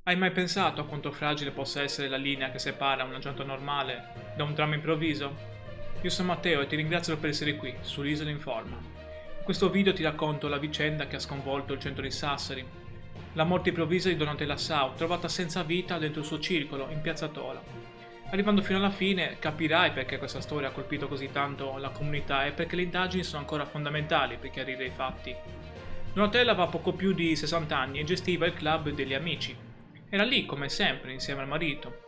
Hai mai pensato a quanto fragile possa essere la linea che separa una giornata normale da un dramma improvviso? Io sono Matteo e ti ringrazio per essere qui, sull'Isola in Forma. In questo video ti racconto la vicenda che ha sconvolto il centro di Sassari. La morte improvvisa di Donatella Sau, trovata senza vita dentro il suo circolo, in piazza Tola. Arrivando fino alla fine, capirai perché questa storia ha colpito così tanto la comunità e perché le indagini sono ancora fondamentali per chiarire i fatti. Donatella aveva poco più di 60 anni e gestiva il club degli amici. Era lì, come sempre, insieme al marito.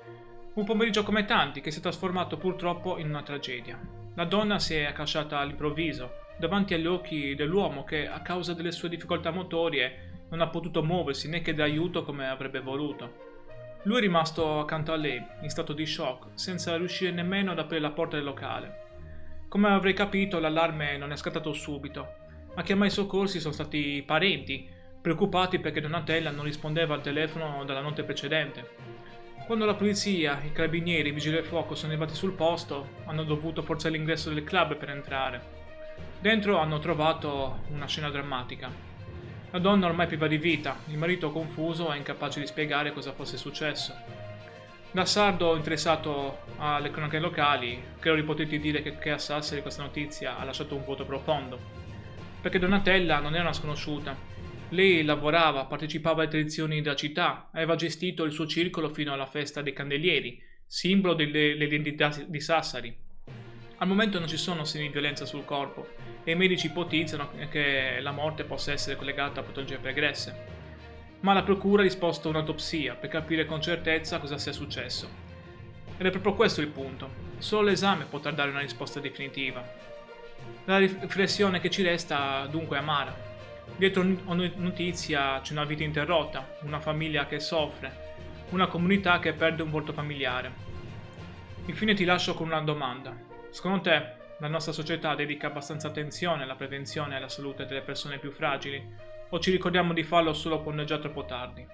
Un pomeriggio come tanti che si è trasformato purtroppo in una tragedia. La donna si è accasciata all'improvviso, davanti agli occhi dell'uomo che, a causa delle sue difficoltà motorie, non ha potuto muoversi né chiedere aiuto come avrebbe voluto. Lui è rimasto accanto a lei, in stato di shock, senza riuscire nemmeno ad aprire la porta del locale. Come avrei capito, l'allarme non è scattato subito. A chiamare i soccorsi sono stati i parenti, preoccupati perché Donatella non rispondeva al telefono dalla notte precedente. Quando la polizia, i carabinieri e i vigili del fuoco sono arrivati sul posto, hanno dovuto forzare l'ingresso del club per entrare. Dentro hanno trovato una scena drammatica. La donna ormai priva di vita, il marito confuso e incapace di spiegare cosa fosse successo. Da sardo interessato alle cronache locali, credo di poterti dire che a Sassari questa notizia ha lasciato un vuoto profondo. Perché Donatella non era una sconosciuta. Lei lavorava, partecipava alle tradizioni della città, aveva gestito il suo circolo fino alla festa dei candelieri, simbolo dell'identità di Sassari. Al momento non ci sono segni di violenza sul corpo e i medici ipotizzano che la morte possa essere collegata a patologie pregresse. Ma la procura ha disposto un'autopsia per capire con certezza cosa sia successo. Ed è proprio questo il punto. Solo l'esame potrà dare una risposta definitiva. La riflessione che ci resta dunque è amara. Dietro ogni notizia c'è una vita interrotta, una famiglia che soffre, una comunità che perde un volto familiare. Infine ti lascio con una domanda. Secondo te, la nostra società dedica abbastanza attenzione alla prevenzione e alla salute delle persone più fragili? O ci ricordiamo di farlo solo quando è già troppo tardi?